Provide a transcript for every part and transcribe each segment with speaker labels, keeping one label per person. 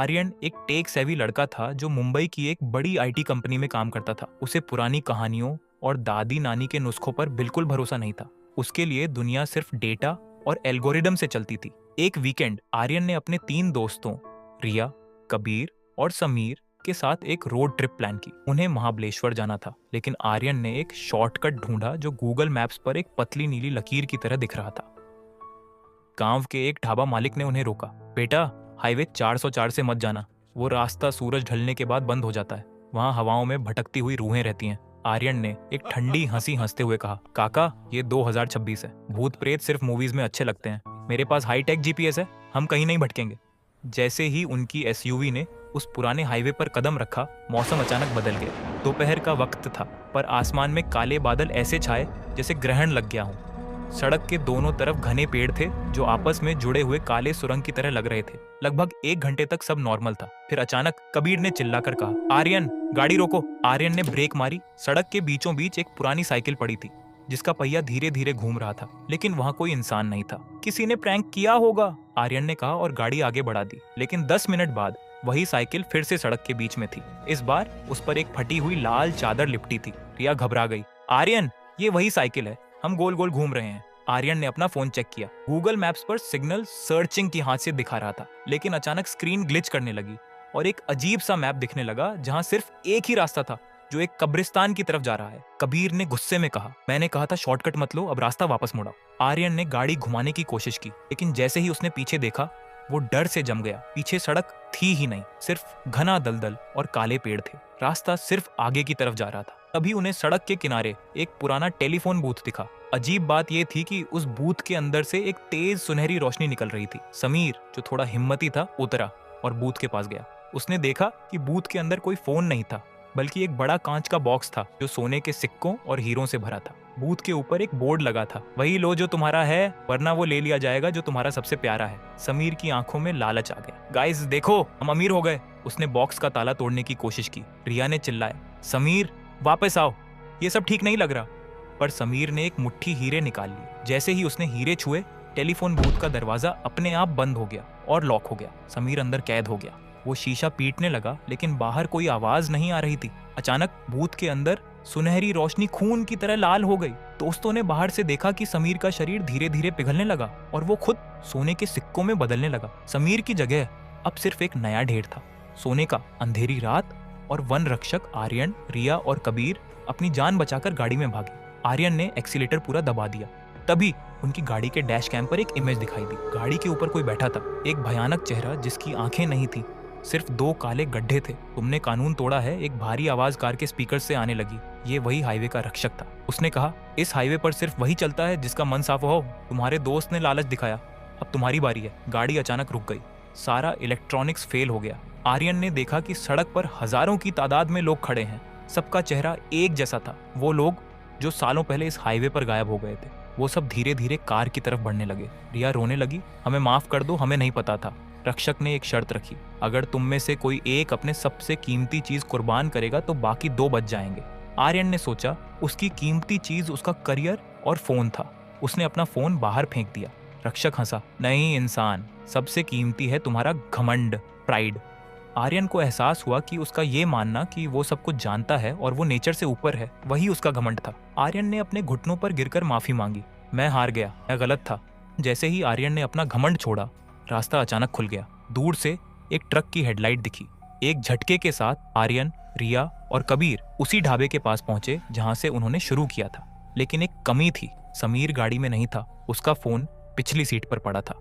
Speaker 1: आर्यन एक tech savvy लड़का था जो मुंबई की एक बड़ी आईटी कंपनी में काम करता था। उसे पुरानी कहानियों और दादी नानी के नुस्खों पर बिल्कुल भरोसा नहीं था। उसके लिए दुनिया सिर्फ डेटा और एल्गोरिदम से चलती थी। एक वीकेंड आर्यन ने अपने 3 दोस्तों रिया, कबीर और समीर के साथ एक रोड ट्रिप प्लान की। उन्हें महाबलेश्वर जाना था, लेकिन आर्यन ने एक शॉर्टकट ढूंढा जो गूगल मैप्स पर एक पतली नीली लकीर की तरह दिख रहा था। गांव के एक ढाबा मालिक ने उन्हें रोका। बेटा, हाईवे 404 से मत जाना। वो रास्ता सूरज ढलने के बाद बंद हो जाता है। वहाँ हवाओं में भटकती हुई रूहें रहती हैं। आर्यन ने एक ठंडी हंसी हंसते हुए कहा, काका, ये 2026 है। भूत प्रेत सिर्फ मूवीज में अच्छे लगते हैं। मेरे पास हाईटेक जीपीएस है, हम कहीं नहीं भटकेंगे। जैसे ही उनकी एसयूवी ने उस पुराने हाईवे पर कदम रखा, मौसम अचानक बदल गया। दोपहर का वक्त था, पर आसमान में काले बादल ऐसे छाए जैसे ग्रहण लग गया हो। सड़क के दोनों तरफ घने पेड़ थे जो आपस में जुड़े हुए काले सुरंग की तरह लग रहे थे। लगभग 1 घंटे तक सब नॉर्मल था। फिर अचानक कबीर ने चिल्लाकर कहा, आर्यन, गाड़ी रोको। आर्यन ने ब्रेक मारी। सड़क के बीचों बीच एक पुरानी साइकिल पड़ी थी जिसका पहिया धीरे धीरे घूम रहा था, लेकिन वहां कोई इंसान नहीं था। किसी ने प्रैंक किया होगा, आर्यन ने कहा और गाड़ी आगे बढ़ा दी। लेकिन 10 मिनट बाद वही साइकिल फिर से सड़क के बीच में थी। इस बार उस पर एक फटी हुई लाल चादर लिपटी थी। रिया घबरा गई। आर्यन, ये वही साइकिल है, हम गोल गोल घूम रहे हैं। आर्यन ने अपना फोन चेक किया। गूगल मैप्स पर सिग्नल सर्चिंग की हाथ दिखा रहा था, लेकिन अचानक स्क्रीन ग्लिच करने लगी और एक अजीब सा मैप दिखने लगा जहां सिर्फ एक ही रास्ता था जो एक कब्रिस्तान की तरफ जा रहा है। कबीर ने गुस्से में कहा, मैंने कहा था शॉर्टकट मत लो, अब रास्ता वापस मुड़ाओ। आर्यन ने गाड़ी घुमाने की कोशिश की, लेकिन जैसे ही उसने पीछे देखा, वो डर से जम गया। पीछे सड़क थी ही नहीं, सिर्फ घना दलदल और काले पेड़ थे। रास्ता सिर्फ आगे की तरफ जा रहा था। तभी उन्हें सड़क के किनारे एक पुराना टेलीफोन बूथ दिखा। अजीब बात यह थी कि उस बूथ के अंदर से एक तेज सुनहरी रोशनी निकल रही थी। समीर, जो थोड़ा हिम्मती था, उतरा और बूथ के पास गया। उसने देखा कि बूथ के अंदर कोई फोन नहीं था, बल्कि एक बड़ा कांच का बॉक्स था जो सोने के सिक्कों और हीरों से भरा था। बूथ के ऊपर एक बोर्ड लगा था, वही लो जो तुम्हारा है, वरना वो ले लिया जाएगा जो तुम्हारा सबसे प्यारा है। समीर की आंखों में लालच आ गया। गाइस देखो, हम अमीर हो गए। उसने बॉक्स का ताला तोड़ने की कोशिश की। रिया ने चिल्लाया, समीर वापस आओ, ये सब ठीक नहीं लग रहा। पर समीर ने एक मुट्ठी हीरे निकाल ली। जैसे ही उसने हीरे छुए, टेलीफोन बूथ का दरवाजा अपने आप बंद हो गया और लॉक हो गया। समीर अंदर कैद हो गया। वो शीशा पीटने लगा, लेकिन बाहर कोई आवाज नहीं आ रही थी। अचानक बूथ के अंदर सुनहरी रोशनी खून की तरह लाल हो गई। दोस्तों ने बाहर से देखा कि समीर का शरीर धीरे धीरे पिघलने लगा और वो खुद सोने के सिक्कों में बदलने लगा। समीर की जगह अब सिर्फ एक नया ढेर था, सोने का। अंधेरी रात और वन रक्षक आर्यन, रिया और कबीर अपनी जान बचाकर गाड़ी में भागे। आर्यन ने एक्सीलेटर पूरा दबा दिया। तभी उनकी गाड़ी के डैश कैम पर एक इमेज दिखाई दी। गाड़ी के ऊपर कोई बैठा था, एक भयानक चेहरा जिसकी आंखें नहीं थी, सिर्फ 2 काले गड्ढे थे। तुमने कानून तोड़ा है, एक भारी आवाज कार के स्पीकर से आने लगी। ये वही हाईवे का रक्षक था। उसने कहा, इस हाईवे पर सिर्फ वही चलता है जिसका मन साफ हो। तुम्हारे दोस्त ने लालच दिखाया, अब तुम्हारी बारी है। गाड़ी अचानक रुक गई। सारा इलेक्ट्रॉनिक्स फेल हो गया। आर्यन ने देखा कि सड़क पर हजारों की तादाद में लोग खड़े हैं। सबका चेहरा एक जैसा था। वो लोग जो सालों पहले इस हाईवे पर गायब हो गए थे। वो सब धीरे धीरे कार की तरफ बढ़ने लगे। रिया रोने लगी, हमें माफ कर दो, हमें नहीं पता था। रक्षक ने एक शर्त रखी, अगर तुम में से कोई एक अपने सबसे कीमती चीज कुर्बान करेगा तो बाकी 2 बच जाएंगे। आर्यन ने सोचा, उसकी कीमती चीज उसका करियर और फोन था। उसने अपना फोन बाहर फेंक दिया। रक्षक हंसा, नहीं इंसान, सबसे कीमती है तुम्हारा घमंड, प्राइड। आर्यन को एहसास हुआ कि उसका ये मानना कि वो सब कुछ जानता है और वो नेचर से ऊपर है, वही उसका घमंड था। आर्यन ने अपने घुटनों पर गिरकर माफी मांगी। मैं हार गया, मैं गलत था। जैसे ही आर्यन ने अपना घमंड छोड़ा, रास्ता अचानक खुल गया। दूर से एक ट्रक की हेडलाइट दिखी। एक झटके के साथ आर्यन, रिया और कबीर उसी ढाबे के पास पहुंचे जहां से उन्होंने शुरू किया था। लेकिन एक कमी थी, समीर गाड़ी में नहीं था। उसका फोन पिछली सीट पर पड़ा था,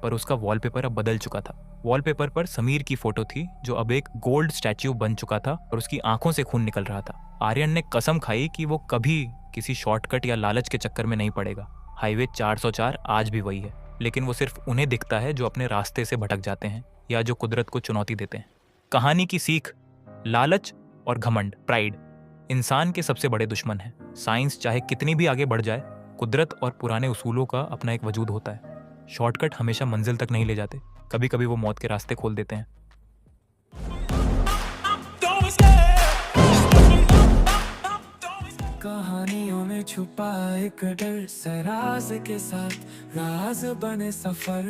Speaker 1: पर उसका वॉलपेपर अब बदल चुका था। वॉलपेपर पर समीर की फोटो थी जो अब एक गोल्ड स्टैच्यू बन चुका था और उसकी आंखों से खून निकल रहा था। आर्यन ने कसम खाई कि वो कभी किसी शॉर्टकट या लालच के चक्कर में नहीं पड़ेगा। हाईवे 404 आज भी वही है, लेकिन वो सिर्फ उन्हें दिखता है जो अपने रास्ते से भटक जाते हैं या जो कुदरत को चुनौती देते हैं। कहानी की सीख, लालच और घमंड, प्राइड, इंसान के सबसे बड़े दुश्मन हैं। साइंस चाहे कितनी भी आगे बढ़ जाए, कुदरत और पुराने उसूलों का अपना एक वजूद होता है। शॉर्टकट हमेशा मंजिल तक नहीं ले जाते, कभी कभी वो मौत के रास्ते खोल देते हैं।
Speaker 2: कहानियों में छुपा एक डर, से राज के साथ राज बने सफर।